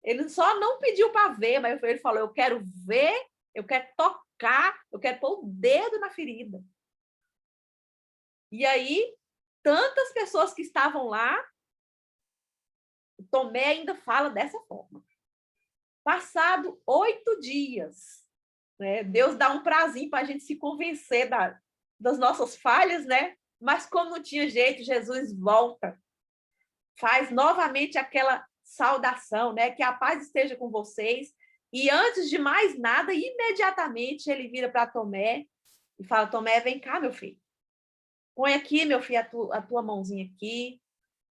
Ele só não pediu para ver, mas ele falou, eu quero ver, eu quero tocar, eu quero pôr o dedo na ferida. E aí, tantas pessoas que estavam lá, Tomé ainda fala dessa forma. Passado 8 dias, né, Deus dá um prazinho para a gente se convencer das nossas falhas, né? Mas como não tinha jeito, Jesus volta, faz novamente aquela saudação, né? Que a paz esteja com vocês. E antes de mais nada, imediatamente ele vira para Tomé e fala, Tomé, vem cá, meu filho. Põe aqui, meu filho, a tua mãozinha aqui,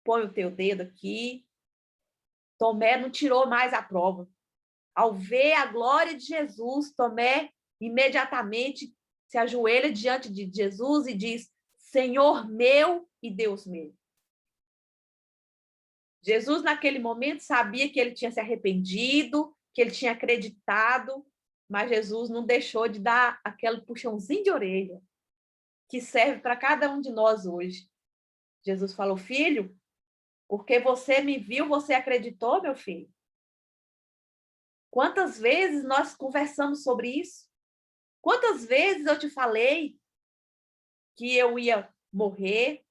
põe o teu dedo aqui. Tomé não tirou mais a prova. Ao ver a glória de Jesus, Tomé imediatamente se ajoelha diante de Jesus e diz, Senhor meu e Deus meu. Jesus, naquele momento, sabia que ele tinha se arrependido, que ele tinha acreditado, mas Jesus não deixou de dar aquele puxãozinho de orelha que serve para cada um de nós hoje. Jesus falou, filho, porque você me viu, você acreditou, meu filho? Quantas vezes nós conversamos sobre isso? Quantas vezes eu te falei que eu ia morrer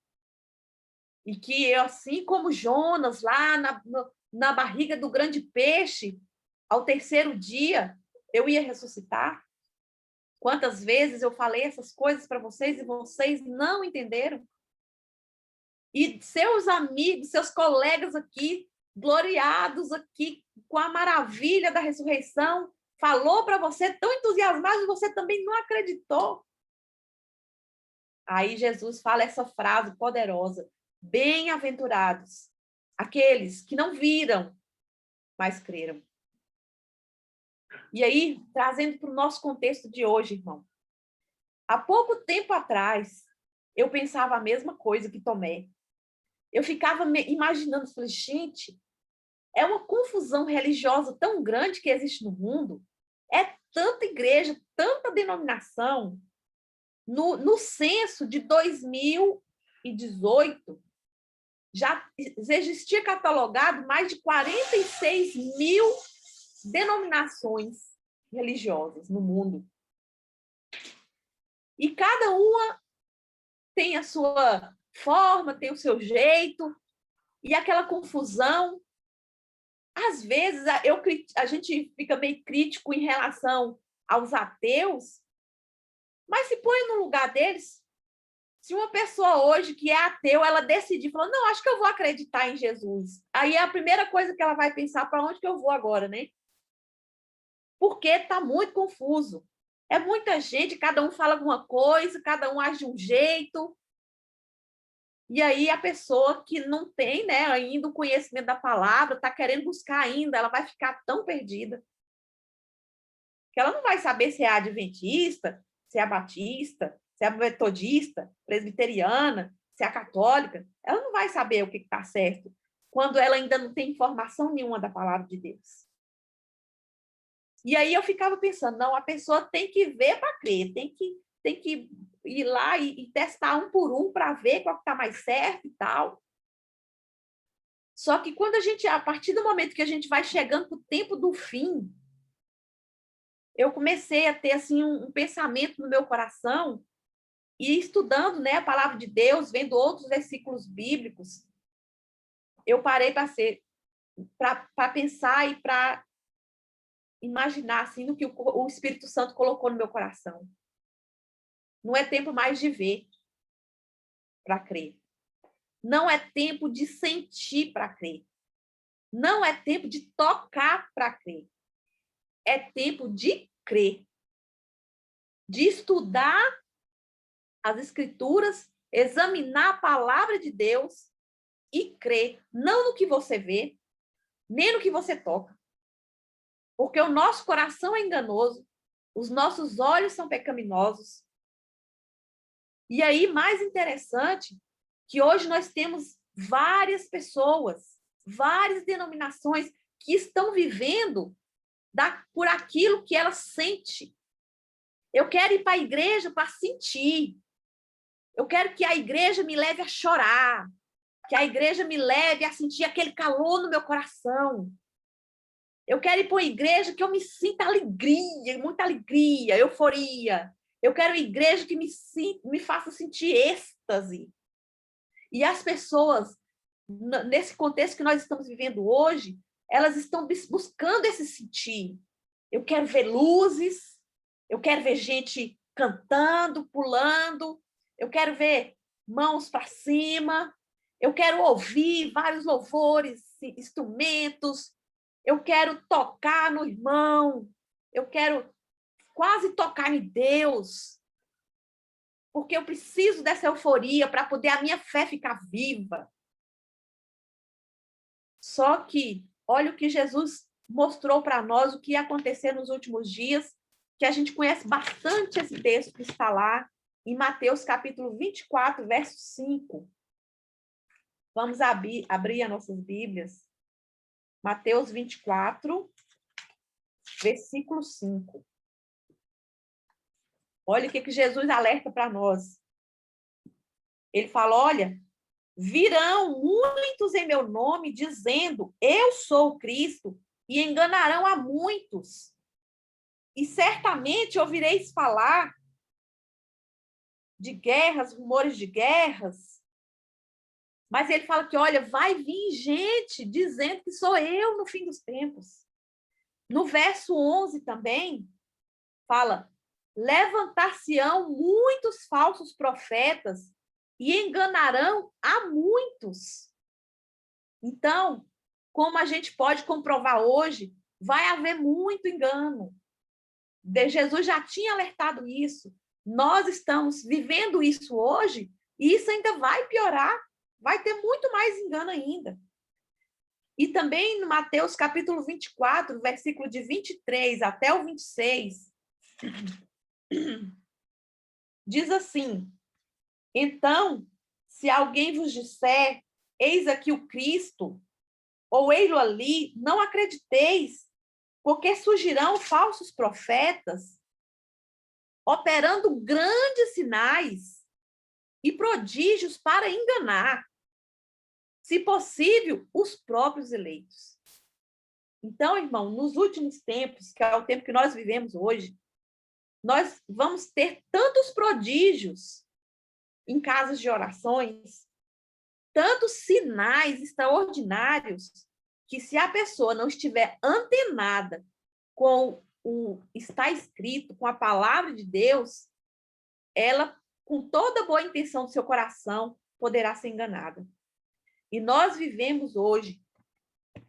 e que eu, assim como Jonas, lá na barriga do grande peixe, ao terceiro dia, eu ia ressuscitar? Quantas vezes eu falei essas coisas para vocês e vocês não entenderam? E seus amigos, seus colegas aqui, gloriados aqui com a maravilha da ressurreição, falou para você tão entusiasmado e você também não acreditou. Aí Jesus fala essa frase poderosa: bem-aventurados aqueles que não viram, mas creram. E aí, trazendo para o nosso contexto de hoje, irmão. Há pouco tempo atrás, eu pensava a mesma coisa que Tomé. Eu ficava imaginando, falei, gente, é uma confusão religiosa tão grande que existe no mundo, é tanta igreja, tanta denominação. No censo de 2018, já existia catalogado mais de 46 mil denominações religiosas no mundo. E cada uma tem a sua forma, tem o seu jeito, e aquela confusão. Às vezes, a gente fica meio crítico em relação aos ateus, mas se põe no lugar deles. Se uma pessoa hoje que é ateu, ela decidir, falar, não, acho que eu vou acreditar em Jesus. Aí é a primeira coisa que ela vai pensar, para onde que eu vou agora, né? Porque está muito confuso. É muita gente, cada um fala alguma coisa, cada um age de um jeito. E aí a pessoa que não tem, né, ainda o conhecimento da palavra, está querendo buscar ainda, ela vai ficar tão perdida que ela não vai saber se é adventista, se é batista, se é metodista, presbiteriana, se é católica. Ela não vai saber o que está certo quando ela ainda não tem informação nenhuma da palavra de Deus. E aí eu ficava pensando, não, a pessoa tem que ver para crer, tem que ir lá e testar um por um para ver qual que está mais certo e tal. Só que quando a partir do momento que a gente vai chegando para o tempo do fim, eu comecei a ter assim um pensamento no meu coração e estudando, né, a palavra de Deus, vendo outros versículos bíblicos, eu parei para pensar e para imaginar assim no que o Espírito Santo colocou no meu coração. Não é tempo mais de ver para crer. Não é tempo de sentir para crer. Não é tempo de tocar para crer. É tempo de crer. De estudar as Escrituras, examinar a palavra de Deus e crer, não no que você vê, nem no que você toca. Porque o nosso coração é enganoso, os nossos olhos são pecaminosos. E aí, mais interessante, que hoje nós temos várias pessoas, várias denominações que estão vivendo por aquilo que ela sente. Eu quero ir para a igreja para sentir. Eu quero que a igreja me leve a chorar, que a igreja me leve a sentir aquele calor no meu coração. Eu quero ir para uma igreja que eu me sinta alegria, muita alegria, euforia. Eu quero uma igreja que me faça sentir êxtase. E as pessoas, nesse contexto que nós estamos vivendo hoje, elas estão buscando esse sentir. Eu quero ver luzes, eu quero ver gente cantando, pulando, eu quero ver mãos para cima, eu quero ouvir vários louvores, instrumentos, eu quero tocar no irmão, eu quero quase tocar em Deus, porque eu preciso dessa euforia para poder a minha fé ficar viva. Só que, olha o que Jesus mostrou para nós, o que ia acontecer nos últimos dias, que a gente conhece bastante esse texto que está lá em Mateus capítulo 24, verso 5. Vamos abrir as nossas Bíblias. Mateus 24, versículo 5. Olha o que Jesus alerta para nós. Ele fala, olha, virão muitos em meu nome, dizendo, eu sou o Cristo, e enganarão a muitos. E certamente ouvireis falar de guerras, rumores de guerras. Mas ele fala que, olha, vai vir gente dizendo que sou eu no fim dos tempos. No verso 11 também, fala, levantar-se-ão muitos falsos profetas e enganarão a muitos. Então, como a gente pode comprovar hoje, vai haver muito engano. Jesus já tinha alertado isso. Nós estamos vivendo isso hoje e isso ainda vai piorar. Vai ter muito mais engano ainda. E também no Mateus capítulo 24, versículo de 23 até o 26, diz assim, então, se alguém vos disser, eis aqui o Cristo, ou ei-lo ali, não acrediteis, porque surgirão falsos profetas, operando grandes sinais e prodígios para enganar, se possível, os próprios eleitos. Então, irmão, nos últimos tempos, que é o tempo que nós vivemos hoje, nós vamos ter tantos prodígios em casas de orações, tantos sinais extraordinários, que se a pessoa não estiver antenada com o está escrito, com a palavra de Deus, ela, com toda boa intenção do seu coração, poderá ser enganada. E nós vivemos hoje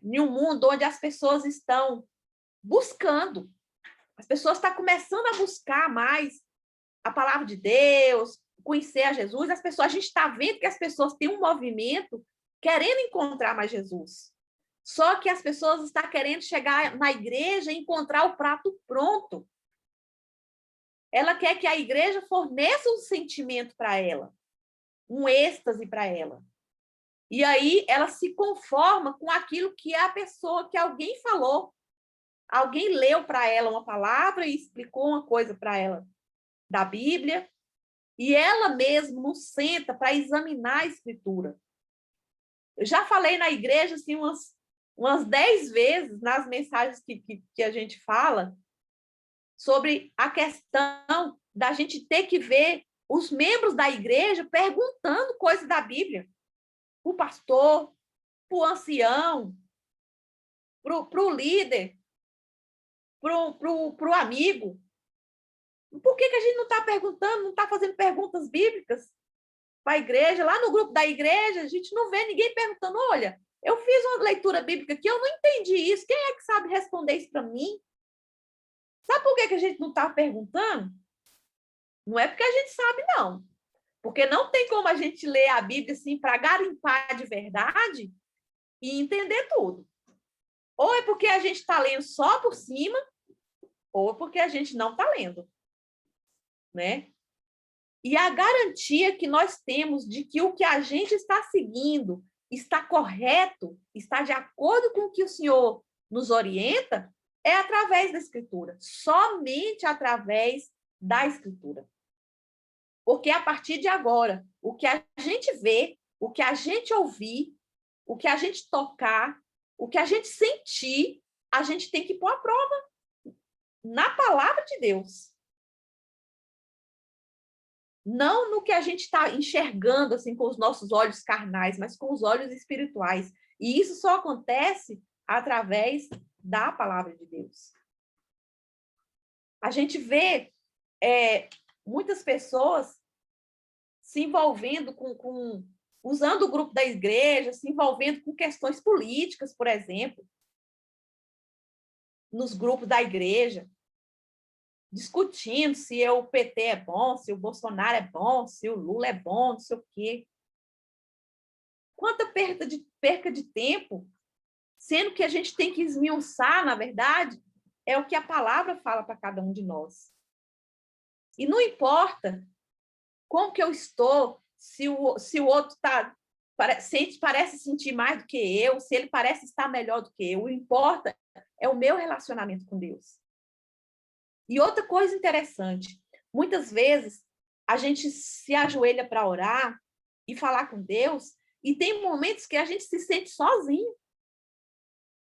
em um mundo onde as pessoas estão buscando, as pessoas estão começando a buscar mais a palavra de Deus, conhecer a Jesus, a gente está vendo que as pessoas têm um movimento querendo encontrar mais Jesus. Só que as pessoas estão querendo chegar na igreja e encontrar o prato pronto. Ela quer que a igreja forneça um sentimento para ela, um êxtase para ela. E aí ela se conforma com aquilo que a pessoa, que alguém falou. Alguém leu para ela uma palavra e explicou uma coisa para ela da Bíblia, e ela mesma não senta para examinar a Escritura. Eu já falei na igreja assim, umas 10 vezes nas mensagens que a gente fala sobre a questão da gente ter que ver os membros da igreja perguntando coisas da Bíblia. Para o pastor, para o ancião, para o líder, para o amigo. Por que a gente não está perguntando, não está fazendo perguntas bíblicas para a igreja? Lá no grupo da igreja, a gente não vê ninguém perguntando, olha, eu fiz uma leitura bíblica aqui, eu não entendi isso, quem é que sabe responder isso para mim? Sabe por que a gente não está perguntando? Não é porque a gente sabe, não. Porque não tem como a gente ler a Bíblia assim para garimpar de verdade e entender tudo. Ou é porque a gente está lendo só por cima, ou é porque a gente não está lendo. Né? E a garantia que nós temos de que o que a gente está seguindo está correto, está de acordo com o que o Senhor nos orienta, é através da Escritura. Somente através da Escritura. Porque a partir de agora, o que a gente vê, o que a gente ouvir, o que a gente tocar, o que a gente sentir, a a gente tem que pôr a prova na palavra de Deus. Não no que a gente está enxergando assim com os nossos olhos carnais, mas com os olhos espirituais. E isso só acontece através da palavra de Deus. A gente vê muitas pessoas se envolvendo usando o grupo da igreja, se envolvendo com questões políticas, por exemplo, nos grupos da igreja, discutindo se o PT é bom, se o Bolsonaro é bom, se o Lula é bom, não sei o quê. Quanta perca de tempo, sendo que a gente tem que esmiuçar, na verdade, é o que a palavra fala para cada um de nós. E não importa como que eu estou, se o outro parece sentir mais do que eu, se ele parece estar melhor do que eu, o que importa é o meu relacionamento com Deus. E outra coisa interessante, muitas vezes a gente se ajoelha para orar e falar com Deus, e tem momentos que a gente se sente sozinho.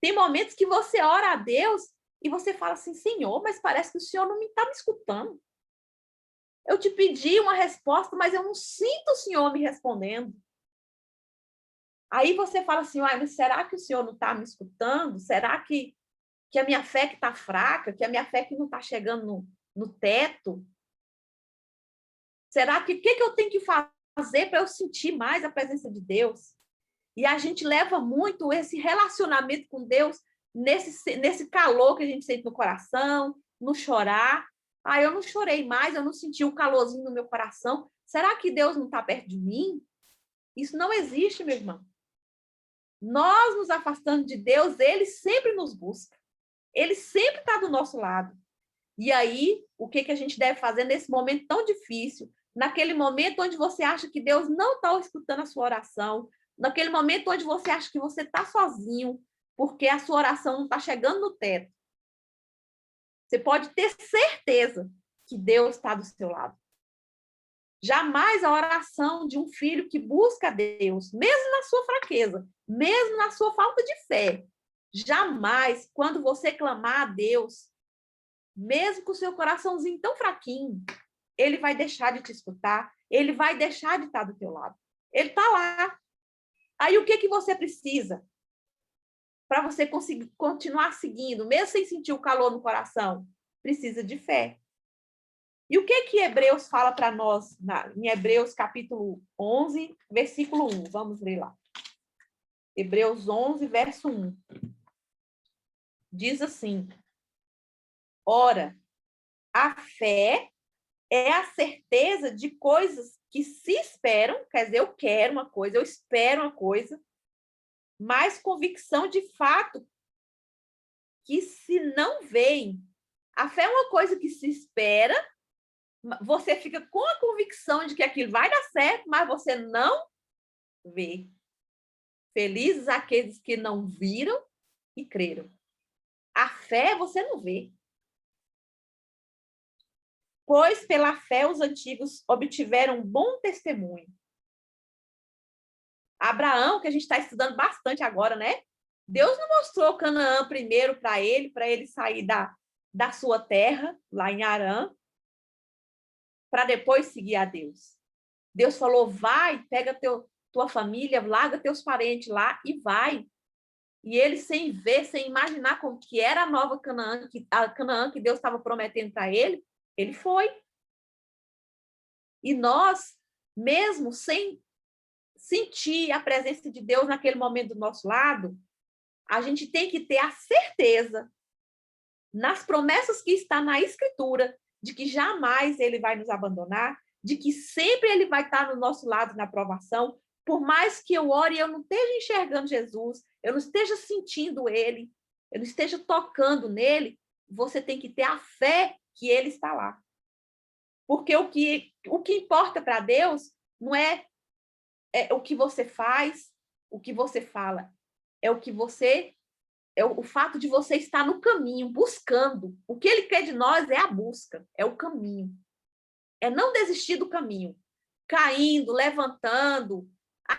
Tem momentos que você ora a Deus e você fala assim, Senhor, mas parece que o Senhor não está me escutando. Eu te pedi uma resposta, mas eu não sinto o Senhor me respondendo. Aí você fala assim, mas será que o Senhor não está me escutando? Será que a minha fé que está fraca, que a minha fé que não está chegando no teto? Será que o que eu tenho que fazer para eu sentir mais a presença de Deus? E a gente leva muito esse relacionamento com Deus nesse calor que a gente sente no coração, no chorar. Eu não chorei mais, eu não senti o calorzinho no meu coração. Será que Deus não está perto de mim? Isso não existe, meu irmão. Nós nos afastando de Deus, Ele sempre nos busca. Ele sempre está do nosso lado. E aí, o que a gente deve fazer nesse momento tão difícil? Naquele momento onde você acha que Deus não está escutando a sua oração, naquele momento onde você acha que você está sozinho, porque a sua oração não está chegando no teto. Você pode ter certeza que Deus está do seu lado. Jamais a oração de um filho que busca Deus, mesmo na sua fraqueza, mesmo na sua falta de fé, jamais, quando você clamar a Deus, mesmo com o seu coraçãozinho tão fraquinho, ele vai deixar de te escutar, ele vai deixar de estar do teu lado. Ele está lá. Aí o que você precisa para você conseguir continuar seguindo, mesmo sem sentir o calor no coração? Precisa de fé. E o que Hebreus fala para nós em Hebreus capítulo 11, versículo 1? Vamos ler lá. Hebreus 11, verso 1. Diz assim: ora, a fé é a certeza de coisas que se esperam, quer dizer, eu quero uma coisa, eu espero uma coisa, mas convicção de fato que se não veem. A fé é uma coisa que se espera, você fica com a convicção de que aquilo vai dar certo, mas você não vê. Felizes aqueles que não viram e creram. A fé você não vê. Pois pela fé os antigos obtiveram um bom testemunho. Abraão, que a gente está estudando bastante agora, né? Deus não mostrou Canaã primeiro para ele sair da sua terra, lá em Harã, para depois seguir a Deus. Deus falou, vai, pega tua família, larga teus parentes lá e vai. E ele, sem ver, sem imaginar como que era a nova Canaã, a Canaã que Deus estava prometendo para ele foi. E nós, mesmo sem sentir a presença de Deus naquele momento do nosso lado, a gente tem que ter a certeza, nas promessas que está na Escritura, de que jamais ele vai nos abandonar, de que sempre ele vai estar no nosso lado na provação, por mais que eu ore e eu não esteja enxergando Jesus, eu não esteja sentindo ele, eu não esteja tocando nele, você tem que ter a fé que ele está lá. Porque o que importa para Deus não é o que você faz, o que você fala, é o fato de você estar no caminho, buscando. O que ele quer de nós é a busca, é o caminho. É não desistir do caminho, caindo, levantando,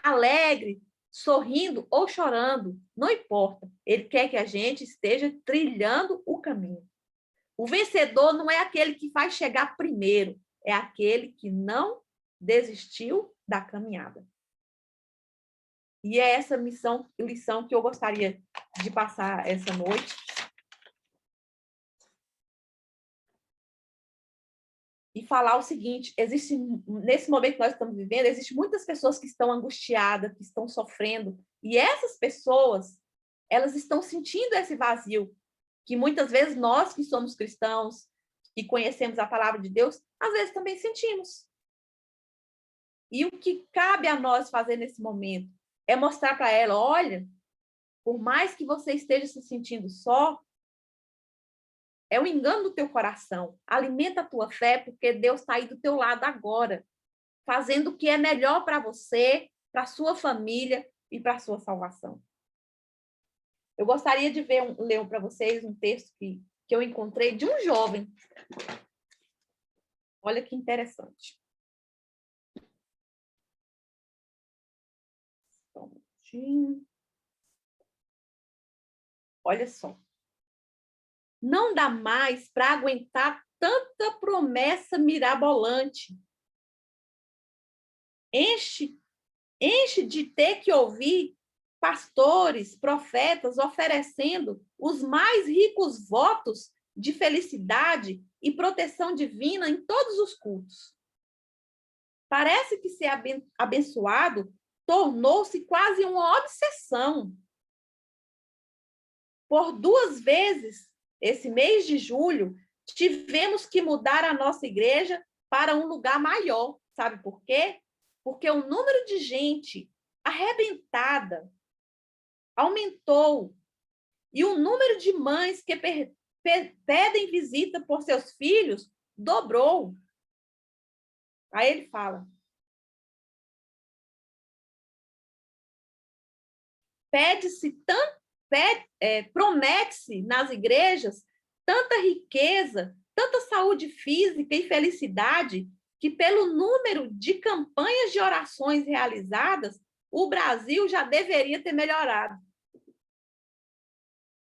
alegre, sorrindo ou chorando, não importa. Ele quer que a gente esteja trilhando o caminho. O vencedor não é aquele que vai chegar primeiro, é aquele que não desistiu da caminhada. E é essa lição que eu gostaria de passar essa noite. E falar o seguinte, nesse momento que nós estamos vivendo, existem muitas pessoas que estão angustiadas, que estão sofrendo, e essas pessoas, elas estão sentindo esse vazio, que muitas vezes nós que somos cristãos, que conhecemos a palavra de Deus, às vezes também sentimos. E o que cabe a nós fazer nesse momento é mostrar para ela, olha, por mais que você esteja se sentindo só, é um engano do teu coração. Alimenta a tua fé, porque Deus está aí do teu lado agora, fazendo o que é melhor para você, para a sua família e para a sua salvação. Eu gostaria de ler para vocês um texto que eu encontrei de um jovem. Olha que interessante. Só um minutinho. Olha só. Não dá mais para aguentar tanta promessa mirabolante. Enche de ter que ouvir pastores, profetas oferecendo os mais ricos votos de felicidade e proteção divina em todos os cultos. Parece que ser abençoado tornou-se quase uma obsessão. Por 2 vezes, esse mês de julho, tivemos que mudar a nossa igreja para um lugar maior. Sabe por quê? Porque o número de gente arrebentada aumentou e o número de mães que pedem visita por seus filhos dobrou. Aí ele fala: promete-se nas igrejas tanta riqueza, tanta saúde física e felicidade, que pelo número de campanhas de orações realizadas, o Brasil já deveria ter melhorado.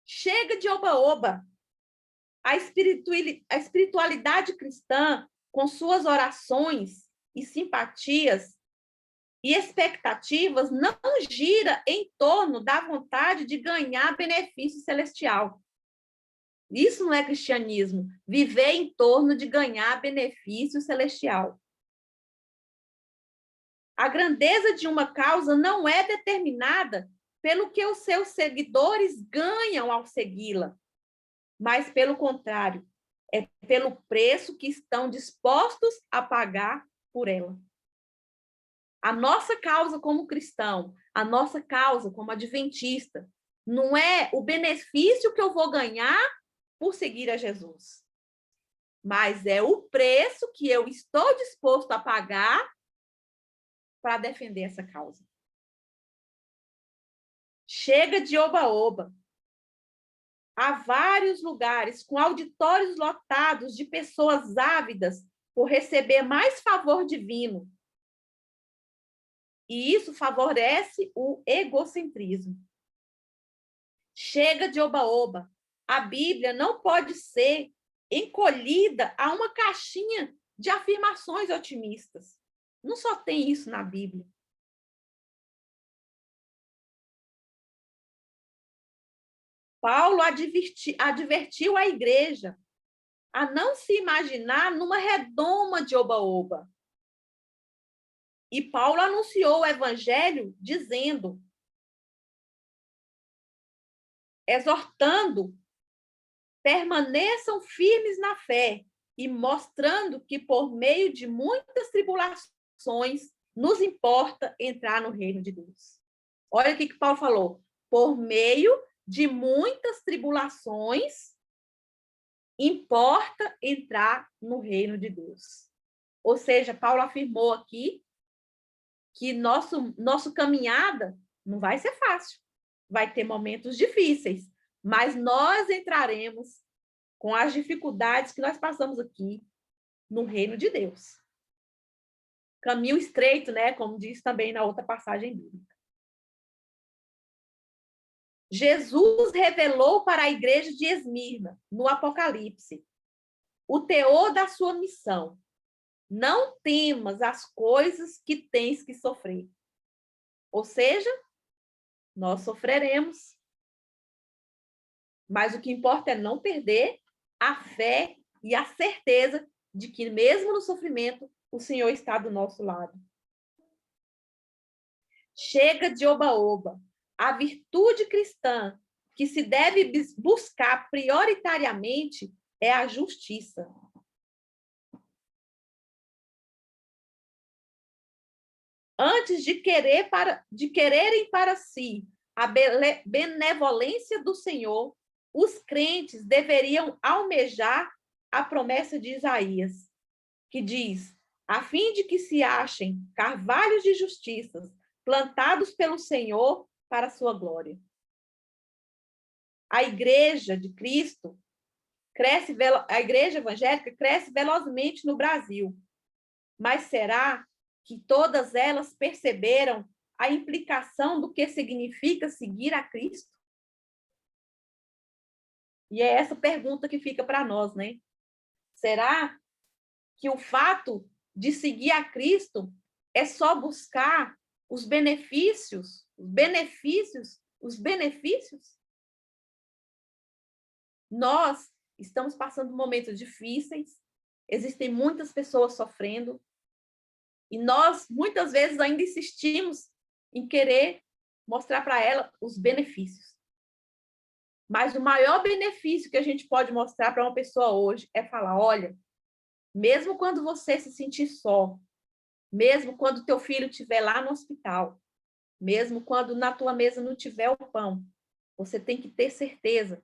Chega de oba-oba. A espiritualidade cristã, com suas orações e simpatias e expectativas, não gira em torno da vontade de ganhar benefício celestial. Isso não é cristianismo, viver em torno de ganhar benefício celestial. A grandeza de uma causa não é determinada pelo que os seus seguidores ganham ao segui-la, mas, pelo contrário, é pelo preço que estão dispostos a pagar por ela. A nossa causa como cristão, a nossa causa como adventista, não é o benefício que eu vou ganhar por seguir a Jesus, mas é o preço que eu estou disposto a pagar para defender essa causa. Chega de oba-oba. Há vários lugares com auditórios lotados de pessoas ávidas por receber mais favor divino. E isso favorece o egocentrismo. Chega de oba-oba. A Bíblia não pode ser encolhida a uma caixinha de afirmações otimistas. Não só tem isso na Bíblia. Paulo advertiu a igreja a não se imaginar numa redoma de oba-oba. E Paulo anunciou o evangelho dizendo, exortando, permaneçam firmes na fé e mostrando que por meio de muitas tribulações nos importa entrar no reino de Deus. Olha o que Paulo falou. Por meio de muitas tribulações, importa entrar no reino de Deus. Ou seja, Paulo afirmou aqui que nosso caminhada não vai ser fácil. Vai ter momentos difíceis, mas nós entraremos com as dificuldades que nós passamos aqui no reino de Deus. Caminho estreito, né? Como diz também na outra passagem bíblica. Jesus revelou para a igreja de Esmirna, no Apocalipse, o teor da sua missão. Não temas as coisas que tens que sofrer. Ou seja, nós sofreremos. Mas o que importa é não perder a fé e a certeza de que, mesmo no sofrimento, o Senhor está do nosso lado. Chega de oba-oba. A virtude cristã que se deve buscar prioritariamente é a justiça. Antes de quererem para si a benevolência do Senhor, os crentes deveriam almejar a promessa de Isaías, que diz: a fim de que se achem carvalhos de justiça plantados pelo Senhor para a sua glória. A igreja de Cristo a igreja evangélica cresce velozmente no Brasil, mas será que todas elas perceberam a implicação do que significa seguir a Cristo? E é essa pergunta que fica para nós, né? Será que o fato de seguir a Cristo é só buscar os benefícios? Nós estamos passando momentos difíceis, existem muitas pessoas sofrendo, e nós, muitas vezes, ainda insistimos em querer mostrar para ela os benefícios. Mas o maior benefício que a gente pode mostrar para uma pessoa hoje é falar: olha, mesmo quando você se sentir só, mesmo quando teu filho estiver lá no hospital, mesmo quando na tua mesa não tiver o pão, você tem que ter certeza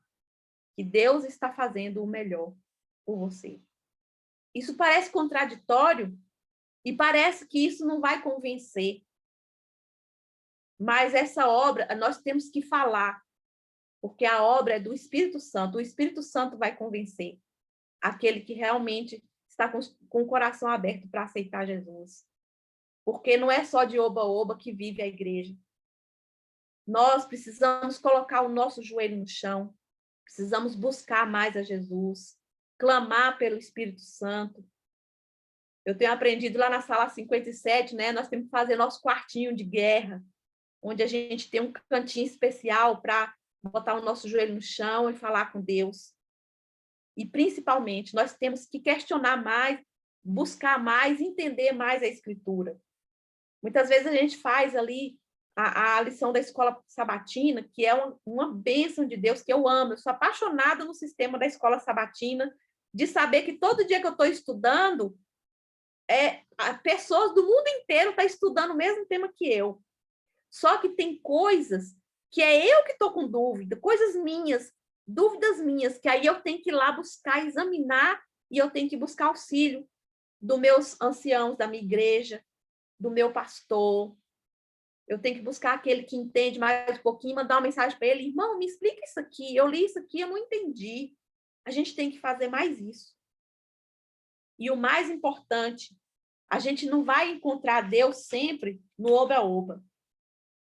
que Deus está fazendo o melhor por você. Isso parece contraditório e parece que isso não vai convencer. Mas essa obra, nós temos que falar, porque a obra é do Espírito Santo. O Espírito Santo vai convencer aquele que realmente está com o coração aberto para aceitar Jesus. Porque não é só de oba-oba que vive a igreja. Nós precisamos colocar o nosso joelho no chão, precisamos buscar mais a Jesus, clamar pelo Espírito Santo. Eu tenho aprendido lá na sala 57, né? Nós temos que fazer nosso quartinho de guerra, onde a gente tem um cantinho especial para botar o nosso joelho no chão e falar com Deus. E, principalmente, nós temos que questionar mais, buscar mais, entender mais a Escritura. Muitas vezes a gente faz ali a lição da escola sabatina, que é uma bênção de Deus, que eu amo. Eu sou apaixonada no sistema da escola sabatina, de saber que todo dia que eu estou estudando, pessoas do mundo inteiro estão estudando o mesmo tema que eu. Só que tem coisas que é eu que estou com dúvida, coisas minhas, dúvidas minhas, que aí eu tenho que ir lá buscar, examinar, e eu tenho que buscar auxílio dos meus anciãos da minha igreja, do meu pastor. Eu tenho que buscar aquele que entende mais um pouquinho, mandar uma mensagem para ele: irmão, me explica isso aqui, eu li isso aqui, eu não entendi. A gente tem que fazer mais isso. E o mais importante, a gente não vai encontrar Deus sempre no oba-oba.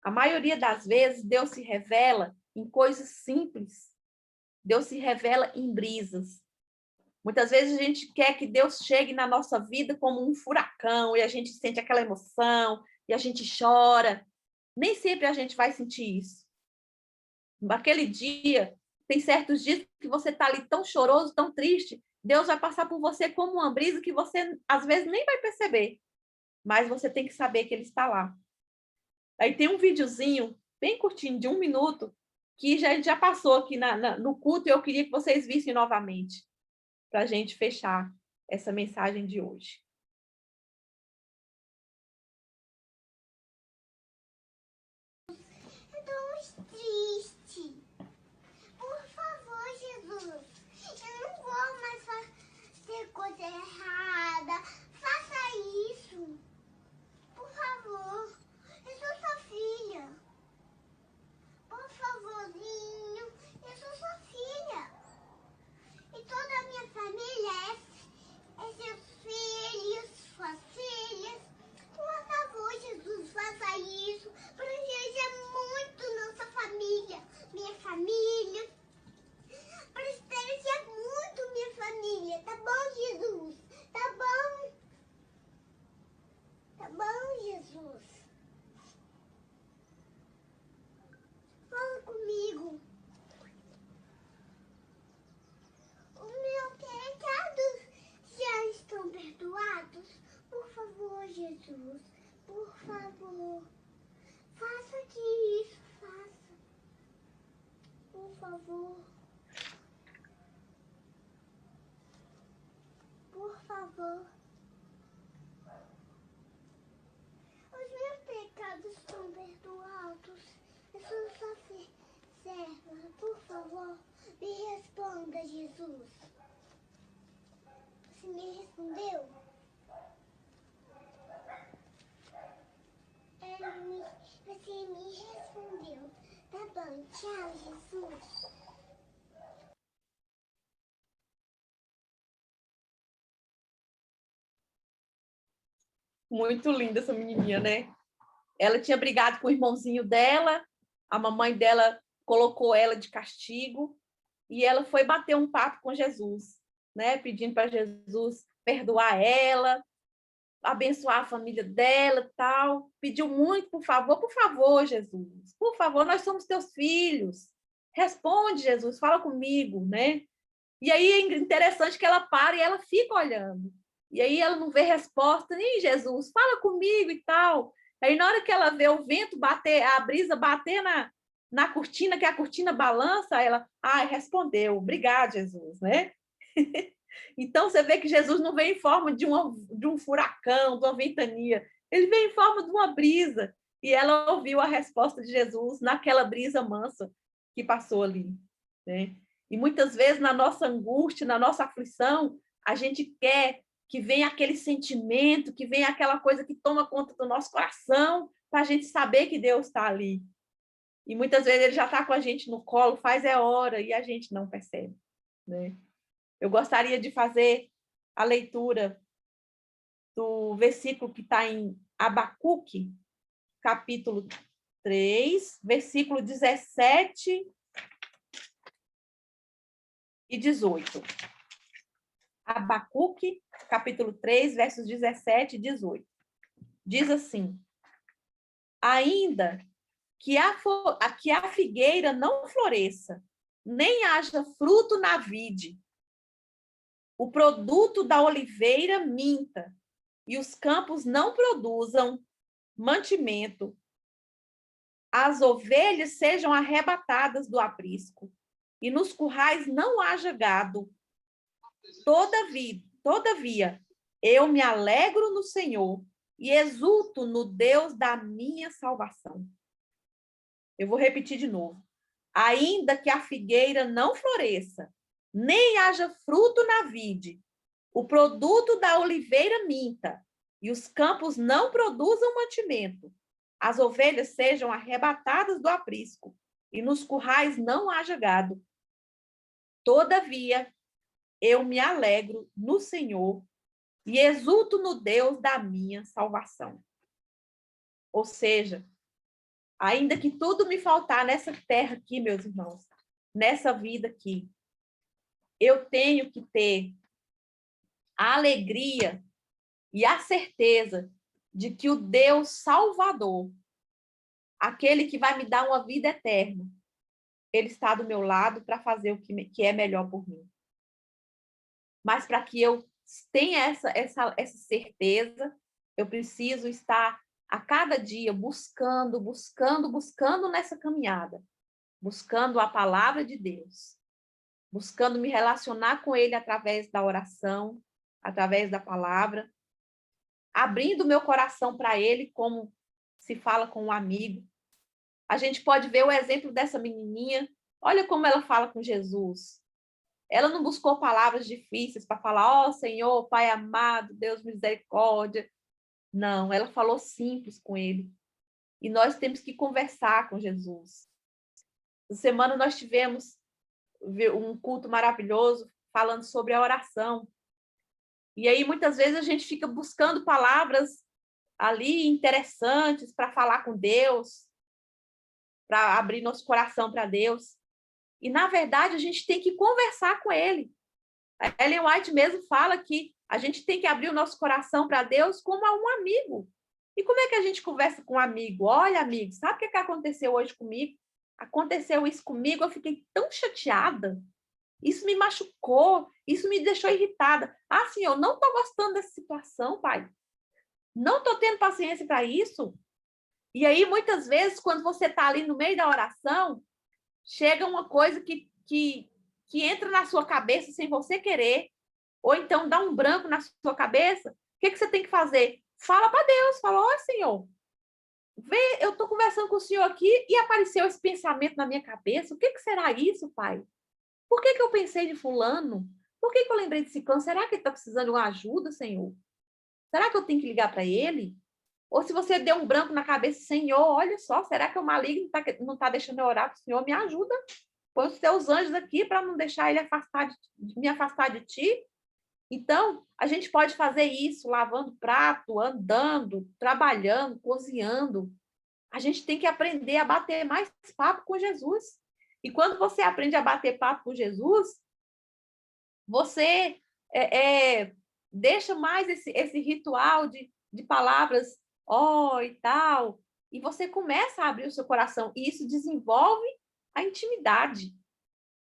A maioria das vezes, Deus se revela em coisas simples. Deus se revela em brisas. Muitas vezes a gente quer que Deus chegue na nossa vida como um furacão, e a gente sente aquela emoção, e a gente chora. Nem sempre a gente vai sentir isso. Naquele dia, tem certos dias que você está ali tão choroso, tão triste, Deus vai passar por você como uma brisa que você, às vezes, nem vai perceber. Mas você tem que saber que Ele está lá. Aí tem um videozinho bem curtinho, de 1 minuto, que já passou aqui no culto, e eu queria que vocês vissem novamente, para a gente fechar essa mensagem de hoje. Estou triste. Por favor, Jesus, eu não vou mais fazer coisa errada. Faça isso. Por favor, eu sou sua filha. Por favorzinho, eu sou sua filha. E toda a minha família é seus filhos. favor, me responda, Jesus. Você me respondeu? Você me respondeu. Tá bom, tchau, Jesus. Muito linda essa menininha, né? Ela tinha brigado com o irmãozinho dela, a mamãe dela colocou ela de castigo e ela foi bater um papo com Jesus, né? Pedindo para Jesus perdoar ela, abençoar a família dela e tal. Pediu muito, por favor, Jesus. Por favor, nós somos teus filhos. Responde, Jesus, fala comigo, né? E aí é interessante que ela para e ela fica olhando. E aí ela não vê resposta, nem Jesus, fala comigo e tal. Aí na hora que ela vê o vento bater, a brisa bater na cortina, que a cortina balança, ela, respondeu, obrigado, Jesus, né? Então você vê que Jesus não vem em forma de um furacão, de uma ventania, ele vem em forma de uma brisa. E ela ouviu a resposta de Jesus naquela brisa mansa que passou ali, né? E muitas vezes na nossa angústia, na nossa aflição, a gente quer que venha aquele sentimento, que venha aquela coisa que toma conta do nosso coração, para a gente saber que Deus está ali. E muitas vezes ele já está com a gente no colo, faz hora, e a gente não percebe, né? Eu gostaria de fazer a leitura do versículo que está em Abacuque, capítulo 3, versículo 17 e 18. Abacuque, capítulo 3, versos 17 e 18. Diz assim: ainda que a figueira não floresça, nem haja fruto na vide, o produto da oliveira minta, e os campos não produzam mantimento, as ovelhas sejam arrebatadas do aprisco, e nos currais não haja gado. Todavia, eu me alegro no Senhor e exulto no Deus da minha salvação. Eu vou repetir de novo. Ainda que a figueira não floresça, nem haja fruto na vide, o produto da oliveira minta, e os campos não produzam mantimento, as ovelhas sejam arrebatadas do aprisco, e nos currais não haja gado. Todavia, eu me alegro no Senhor e exulto no Deus da minha salvação. Ou seja, ainda que tudo me faltar nessa terra aqui, meus irmãos, nessa vida aqui, eu tenho que ter a alegria e a certeza de que o Deus Salvador, aquele que vai me dar uma vida eterna, ele está do meu lado para fazer o que é melhor por mim. Mas para que eu tenha essa certeza, eu preciso estar a cada dia buscando nessa caminhada, buscando a palavra de Deus, buscando me relacionar com Ele através da oração, através da palavra, abrindo meu coração para Ele como se fala com um amigo. A gente pode ver o exemplo dessa menininha, olha como ela fala com Jesus. Ela não buscou palavras difíceis para falar, ó Senhor, Pai amado, Deus misericórdia. Não, ela falou simples com ele. E nós temos que conversar com Jesus. Essa semana nós tivemos um culto maravilhoso falando sobre a oração. E aí muitas vezes a gente fica buscando palavras ali interessantes para falar com Deus, para abrir nosso coração para Deus. E, na verdade, a gente tem que conversar com ele. A Ellen White mesmo fala que a gente tem que abrir o nosso coração para Deus como a um amigo. E como é que a gente conversa com um amigo? Olha, amigo, sabe o que aconteceu hoje comigo? Aconteceu isso comigo, eu fiquei tão chateada. Isso me machucou, isso me deixou irritada. Sim, eu não estou gostando dessa situação, pai. Não estou tendo paciência para isso. E aí, muitas vezes, quando você está ali no meio da oração, chega uma coisa que entra na sua cabeça sem você querer, ou então dá um branco na sua cabeça, o que você tem que fazer? Fala para Deus, fala, ó Senhor, eu estou conversando com o senhor aqui e apareceu esse pensamento na minha cabeça. O que será isso, pai? Por que eu pensei de fulano? Por que eu lembrei de ciclano? Será que ele está precisando de uma ajuda, Senhor? Será que eu tenho que ligar para ele? Ou se você deu um branco na cabeça, Senhor, olha só, será que o maligno não está deixando eu orar para o Senhor? Me ajuda. Põe os teus anjos aqui para não deixar ele me afastar de ti. Então, a gente pode fazer isso lavando prato, andando, trabalhando, cozinhando. A gente tem que aprender a bater mais papo com Jesus. E quando você aprende a bater papo com Jesus, você deixa mais esse ritual de palavras e tal, e você começa a abrir o seu coração, e isso desenvolve a intimidade,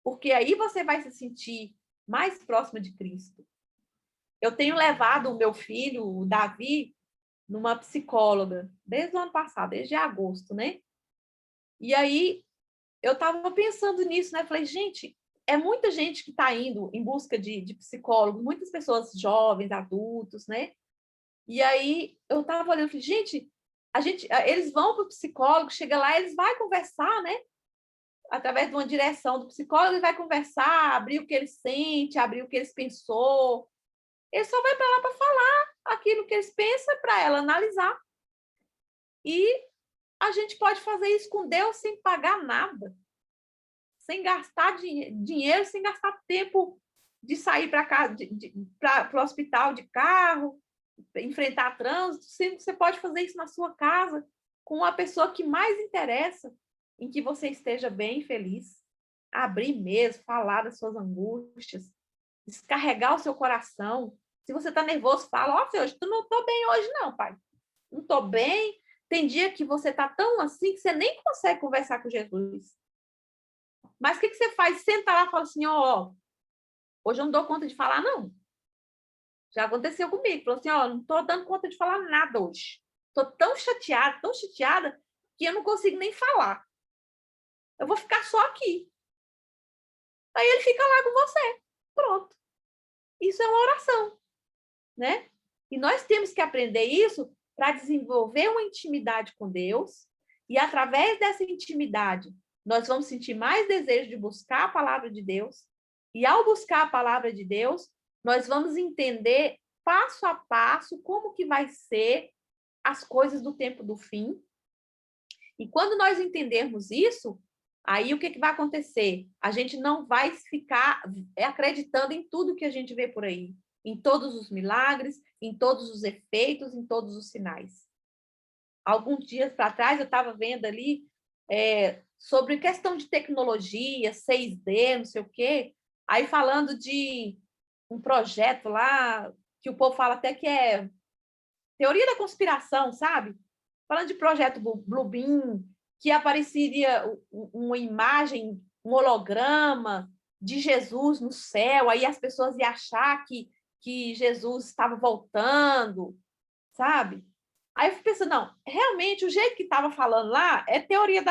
porque aí você vai se sentir mais próximo de Cristo. Eu tenho levado o meu filho, o Davi, numa psicóloga, desde o ano passado, desde agosto, né? E aí, eu estava pensando nisso, né? Falei, gente, é muita gente que está indo em busca de psicólogo, muitas pessoas jovens, adultos, né? E aí, eu estava olhando, falei, gente, eles vão para o psicólogo, chega lá, eles vão conversar, né? Através de uma direção do psicólogo, ele vai conversar, abrir o que ele sente, abrir o que eles pensou. Ele só vai para lá para falar aquilo que eles pensam para ela analisar. E a gente pode fazer isso com Deus sem pagar nada, sem gastar dinheiro, sem gastar tempo de sair para casa, para o hospital de carro, enfrentar trânsito. Você pode fazer isso na sua casa, com a pessoa que mais interessa em que você esteja bem e feliz. Abrir mesmo, falar das suas angústias, descarregar o seu coração. Se você está nervoso, fala, ó, hoje tu não estou bem hoje não, pai. Não estou bem. Tem dia que você está tão assim que você nem consegue conversar com Jesus. Mas o que você faz? Senta lá e fala assim, ó, hoje eu não dou conta de falar, não. Já aconteceu comigo. Falou assim, ó, não estou dando conta de falar nada hoje. Estou tão chateada, que eu não consigo nem falar. Eu vou ficar só aqui. Aí ele fica lá com você. Pronto. Isso é uma oração, né? E nós temos que aprender isso para desenvolver uma intimidade com Deus. E através dessa intimidade, nós vamos sentir mais desejo de buscar a palavra de Deus. E ao buscar a palavra de Deus, nós vamos entender passo a passo como que vai ser as coisas do tempo do fim. E quando nós entendermos isso, aí o que vai acontecer? A gente não vai ficar acreditando em tudo que a gente vê por aí, em todos os milagres, em todos os efeitos, em todos os sinais. Alguns dias para trás eu estava vendo ali sobre questão de tecnologia, 6D, não sei o quê, aí falando de um projeto lá, que o povo fala até que é teoria da conspiração, sabe? Falando de projeto Bluebeam, que apareceria uma imagem, um holograma de Jesus no céu, aí as pessoas iam achar que Jesus estava voltando, sabe? Aí eu fico pensando, não, realmente o jeito que estava falando lá é teoria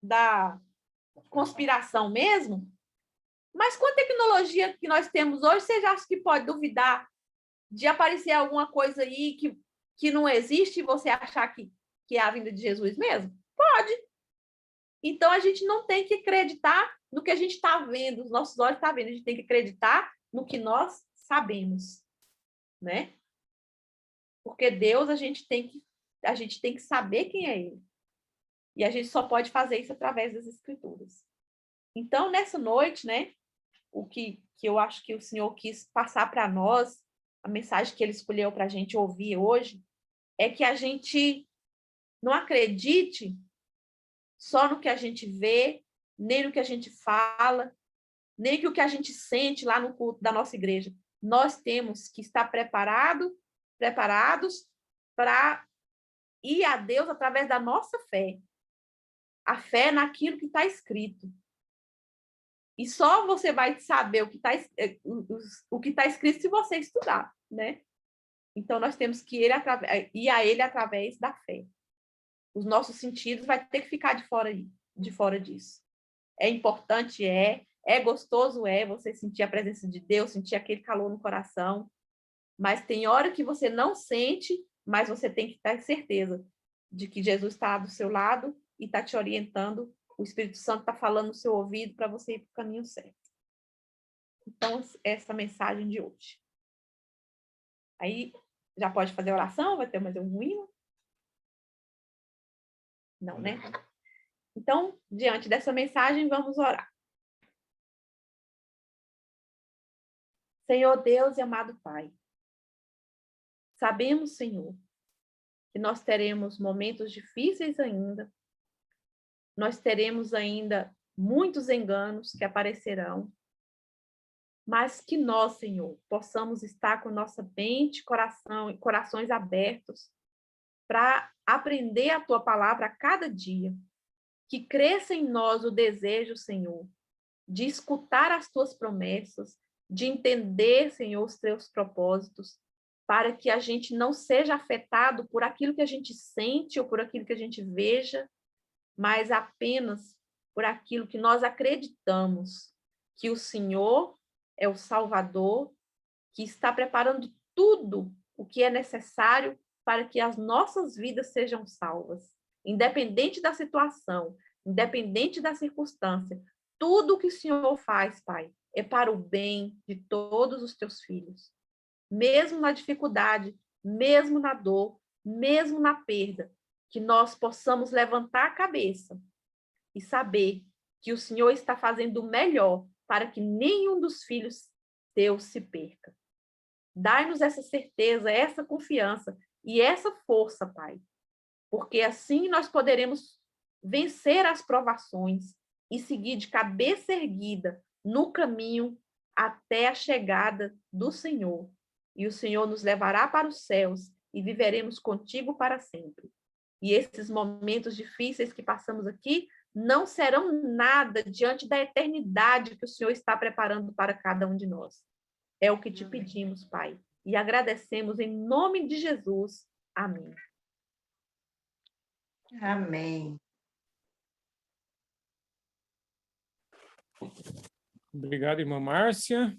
da conspiração mesmo, mas com a tecnologia que nós temos hoje, você já acha que pode duvidar de aparecer alguma coisa aí que não existe e você achar que é a vinda de Jesus mesmo? Pode. Então, a gente não tem que acreditar no que a gente está vendo, os nossos olhos estão vendo, a gente tem que acreditar no que nós sabemos, né? Porque Deus, a gente tem que saber quem é Ele. E a gente só pode fazer isso através das Escrituras. Então, nessa noite, né, o que eu acho que o Senhor quis passar para nós, a mensagem que Ele escolheu para a gente ouvir hoje, é que a gente não acredite só no que a gente vê, nem no que a gente fala, nem que o que a gente sente lá no culto da nossa igreja. Nós temos que estar preparados para ir a Deus através da nossa fé. A fé naquilo que está escrito. E só você vai saber o que está escrito se você estudar, né? Então, nós temos que ir a Ele através da fé. Os nossos sentidos vai ter que ficar de fora disso. É importante, é gostoso, você sentir a presença de Deus, sentir aquele calor no coração, mas tem hora que você não sente, mas você tem que ter certeza de que Jesus está do seu lado e está te orientando, o Espírito Santo está falando no seu ouvido para você ir para o caminho certo. Então, essa mensagem de hoje. Aí, já pode fazer a oração? Vai ter mais algum hino? Não, né? Então, diante dessa mensagem, vamos orar. Senhor Deus e amado Pai, sabemos, Senhor, que nós teremos momentos difíceis ainda, nós teremos ainda muitos enganos que aparecerão, mas que nós, Senhor, possamos estar com nossa mente, coração e corações abertos para aprender a Tua palavra a cada dia, que cresça em nós o desejo, Senhor, de escutar as Tuas promessas, de entender, Senhor, os Teus propósitos, para que a gente não seja afetado por aquilo que a gente sente ou por aquilo que a gente veja, mas apenas por aquilo que nós acreditamos, que o Senhor é o Salvador, que está preparando tudo o que é necessário para que as nossas vidas sejam salvas, independente da situação, independente da circunstância. Tudo o que o Senhor faz, Pai, é para o bem de todos os teus filhos. Mesmo na dificuldade, mesmo na dor, mesmo na perda, que nós possamos levantar a cabeça e saber que o Senhor está fazendo o melhor para que nenhum dos filhos teus se perca. Dai-nos essa certeza, essa confiança e essa força, Pai, porque assim nós poderemos vencer as provações e seguir de cabeça erguida no caminho até a chegada do Senhor. E o Senhor nos levará para os céus e viveremos contigo para sempre. E esses momentos difíceis que passamos aqui não serão nada diante da eternidade que o Senhor está preparando para cada um de nós. É o que te pedimos, Pai, e agradecemos em nome de Jesus. Amém. Amém. Obrigado, irmã Márcia.